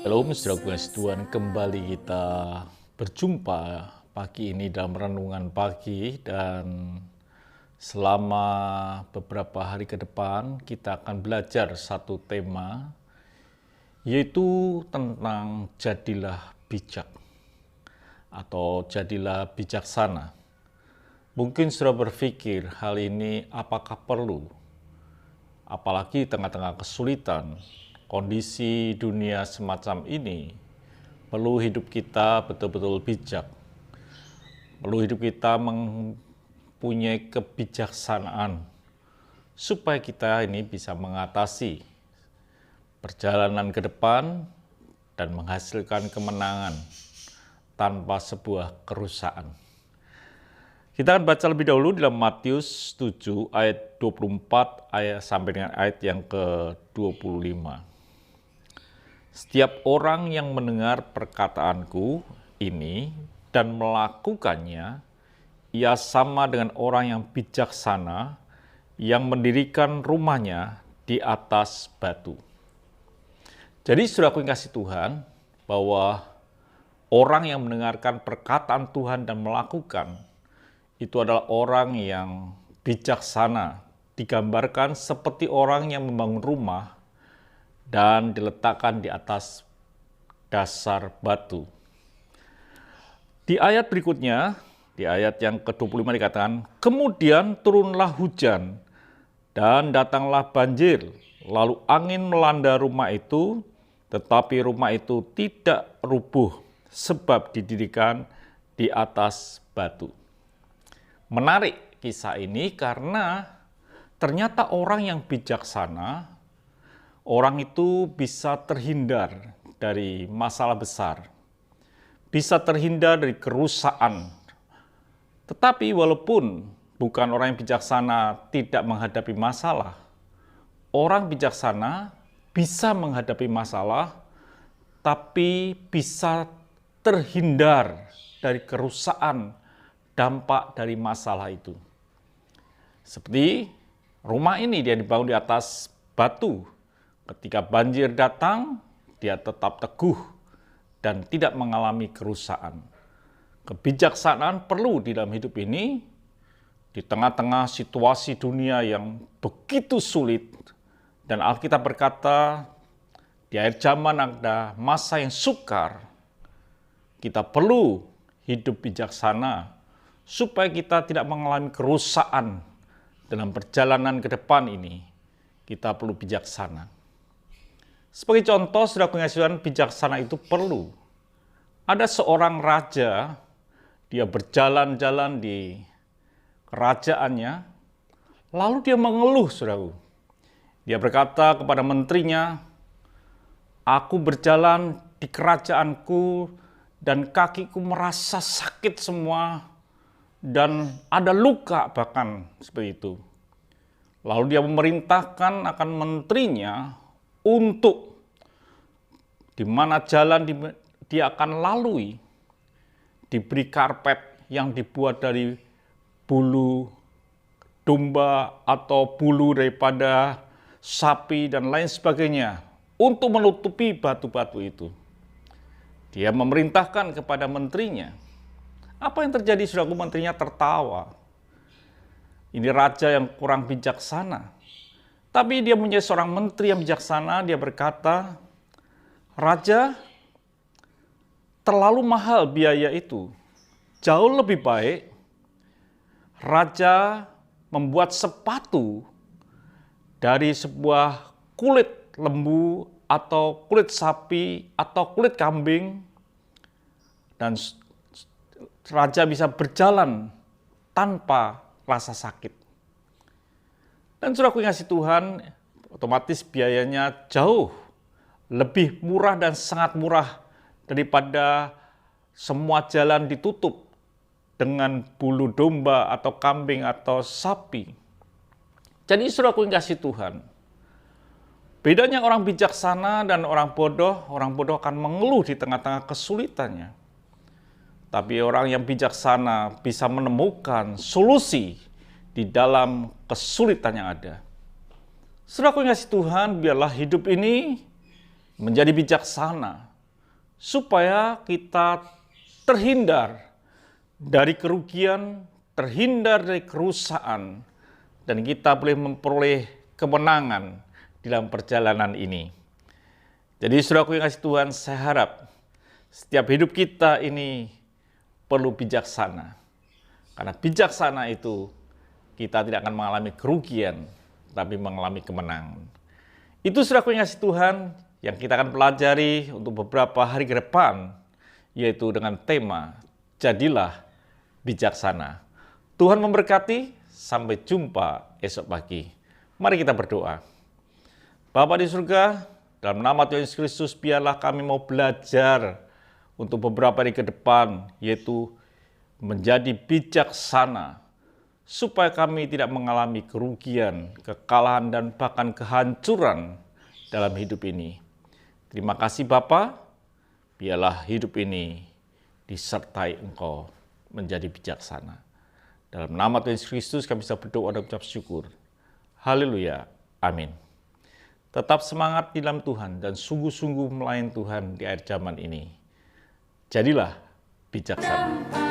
Shalom, saudara kasih Tuhan, kembali kita berjumpa pagi ini dalam renungan pagi, dan selama beberapa hari ke depan kita akan belajar satu tema, yaitu tentang jadilah bijak atau jadilah bijaksana. Mungkin saudara berpikir hal ini apakah perlu, apalagi di tengah-tengah kesulitan, kondisi dunia semacam ini. Perlu hidup kita betul-betul bijak. Perlu hidup kita mempunyai kebijaksanaan supaya kita ini bisa mengatasi perjalanan ke depan dan menghasilkan kemenangan tanpa sebuah kerusakan. Kita akan baca lebih dahulu dalam Matius 7 ayat 24 sampai dengan ayat yang ke-25. Setiap orang yang mendengar perkataanku ini dan melakukannya, ia sama dengan orang yang bijaksana yang mendirikan rumahnya di atas batu. Jadi saudaraku yang kasih Tuhan, bahwa orang yang mendengarkan perkataan Tuhan dan melakukan, itu adalah orang yang bijaksana, digambarkan seperti orang yang membangun rumah dan diletakkan di atas dasar batu. Di ayat berikutnya, di ayat yang ke-25 dikatakan, kemudian turunlah hujan dan datanglah banjir, lalu angin melanda rumah itu, tetapi rumah itu tidak rubuh sebab didirikan di atas batu. Menarik kisah ini karena ternyata orang yang bijaksana, orang itu bisa terhindar dari masalah besar, bisa terhindar dari kerusakan. Tetapi walaupun bukan orang yang bijaksana tidak menghadapi masalah, orang bijaksana bisa menghadapi masalah, tapi bisa terhindar dari kerusakan dampak dari masalah itu. Seperti rumah ini, dia dibangun di atas batu. Ketika banjir datang, dia tetap teguh dan tidak mengalami kerusakan. Kebijaksanaan perlu di dalam hidup ini, di tengah-tengah situasi dunia yang begitu sulit. Dan Alkitab berkata, di akhir zaman ada masa yang sukar. Kita perlu hidup bijaksana, supaya kita tidak mengalami kerusakan dalam perjalanan ke depan ini. Kita perlu bijaksana. Sebagai contoh, saudara pengasihan, bijaksana itu perlu. Ada seorang raja, dia berjalan-jalan di kerajaannya, lalu dia mengeluh, saudara. Dia berkata kepada menterinya, aku berjalan di kerajaanku dan kakiku merasa sakit semua, dan ada luka bahkan seperti itu. Lalu dia memerintahkan akan menterinya untuk di mana jalan dia akan lalui diberi karpet yang dibuat dari bulu domba atau bulu daripada sapi dan lain sebagainya untuk menutupi batu-batu itu. Dia memerintahkan kepada menterinya. Apa yang terjadi, saudaraku? Menterinya tertawa. Ini raja yang kurang bijaksana. Tapi dia menjadi seorang menteri yang bijaksana. Dia berkata, raja, terlalu mahal biaya itu. Jauh lebih baik raja membuat sepatu dari sebuah kulit lembu atau kulit sapi atau kulit kambing, dan raja bisa berjalan tanpa rasa sakit. Dan saudaraku yang kasih Tuhan, otomatis biayanya jauh lebih murah dan sangat murah daripada semua jalan ditutup dengan bulu domba atau kambing atau sapi. Jadi saudaraku yang kasih Tuhan, bedanya orang bijaksana dan orang bodoh akan mengeluh di tengah-tengah kesulitannya. Tapi orang yang bijaksana bisa menemukan solusi di dalam kesulitan yang ada. Saudaraku yang kasih Tuhan, biarlah hidup ini menjadi bijaksana. supaya kita terhindar dari kerugian, terhindar dari kerusakan, dan kita boleh memperoleh kemenangan dalam perjalanan ini. Jadi saudaraku yang kasih Tuhan, saya harap setiap hidup kita ini perlu bijaksana. Karena bijaksana itu kita tidak akan mengalami kerugian, tapi mengalami kemenangan. Itu saudaraku yang kasih Tuhan yang kita akan pelajari untuk beberapa hari ke depan, yaitu dengan tema Jadilah Bijaksana. Tuhan memberkati, sampai jumpa esok pagi. Mari kita berdoa. Bapa di surga, dalam nama Tuhan Yesus Kristus, biarlah kami mau belajar untuk beberapa hari ke depan, yaitu menjadi bijaksana, supaya kami tidak mengalami kerugian, kekalahan, dan bahkan kehancuran dalam hidup ini. Terima kasih Bapa, biarlah hidup ini disertai Engkau menjadi bijaksana. Dalam nama Tuhan Yesus Kristus kami bisa berdoa dan mengucap syukur. Haleluya. Amin. Tetap semangat di dalam Tuhan dan sungguh-sungguh melayani Tuhan di akhir zaman ini. Jadilah bijaksana.